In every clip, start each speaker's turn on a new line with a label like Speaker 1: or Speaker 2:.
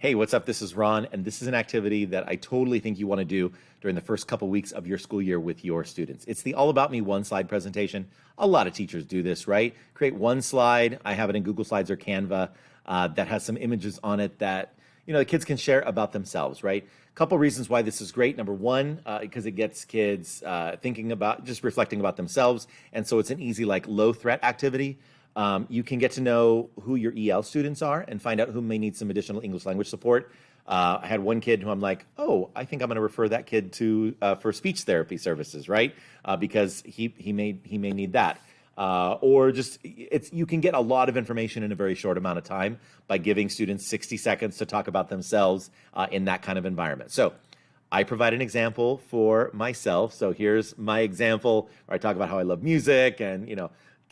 Speaker 1: Hey, what's up? This is Ron, and this is an activity that I totally think you want to do during the first couple weeks of your school year with your students. It's the All About Me one slide presentation. A lot of teachers do this, right? Create one slide. I have it in Google Slides or Canva that has some images on it that the kids can share about themselves, right? A couple reasons why this is great. Number one, because it gets kids thinking about, just reflecting about themselves, and so it's an easy, like, low threat activity. You can get to know who your EL students are and find out who may need some additional English language support. I had one kid who I'm like, oh, I think I'm going to refer that kid to for speech therapy services, right? Because he may need that. Or just you can get a lot of information in a very short amount of time by giving students 60 seconds to talk about themselves in that kind of environment. So I provide an example for myself. So here's my example where I talk about how I love music and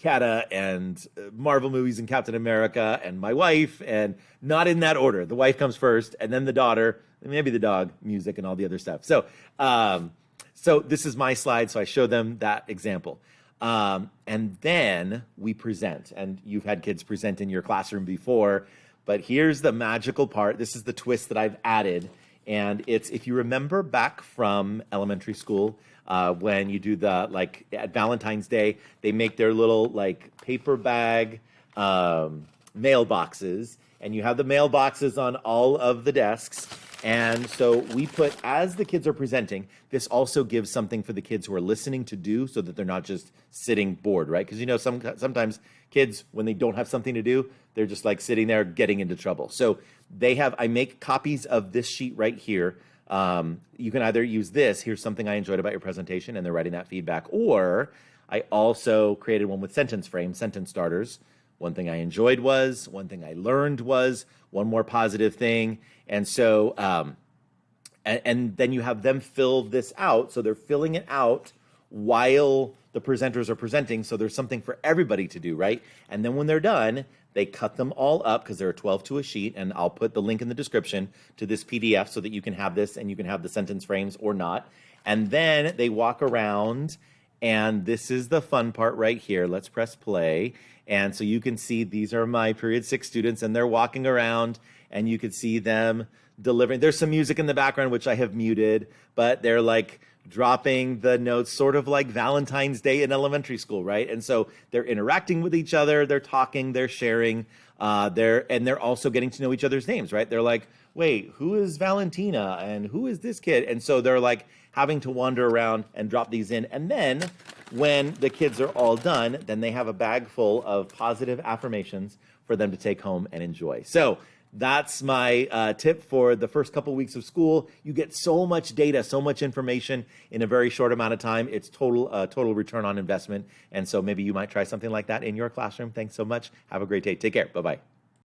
Speaker 1: Kata and Marvel movies and Captain America and my wife, and not in that order. The wife comes first, and then the daughter, and maybe the dog, music, and all the other stuff. So, so this is my slide, so I show them that example. And then we present, and you've had kids present in your classroom before, but here's the magical part. This is the twist that I've added, and it's, if you remember back from elementary school, when you do the, at Valentine's Day, they make their little, paper bag mailboxes, and you have the mailboxes on all of the desks. And so we put, as the kids are presenting, this also gives something for the kids who are listening to do so that they're not just sitting bored, right? Because sometimes kids, when they don't have something to do, they're just sitting there getting into trouble. So I make copies of this sheet right here. You can either use this, here's something I enjoyed about your presentation, and they're writing that feedback, or I also created one with sentence frames, sentence starters. One thing I enjoyed was, one thing I learned was, one more positive thing. And so, and then you have them fill this out. So they're filling it out while the presenters are presenting. So there's something for everybody to do, right? And then when they're done, they cut them all up because there are 12 to a sheet, and I'll put the link in the description to this PDF so that you can have this and you can have the sentence frames or not. And then they walk around, and this is the fun part right here. Let's press play. And so you can see these are my period 6 students, and they're walking around, and you can see them delivering. There's some music in the background, which I have muted, but they're dropping the notes, sort of like Valentine's Day in elementary school, right? And so they're interacting with each other, they're talking, they're sharing, they're also getting to know each other's names, right? They're like, wait, who is Valentina and who is this kid? And so they're having to wander around and drop these in. And then when the kids are all done, then they have a bag full of positive affirmations for them to take home and enjoy. So that's my tip for the first couple weeks of school. You get so much data, so much information in a very short amount of time. It's total return on investment. And so maybe you might try something like that in your classroom. Thanks so much. Have a great day. Take care. Bye-bye.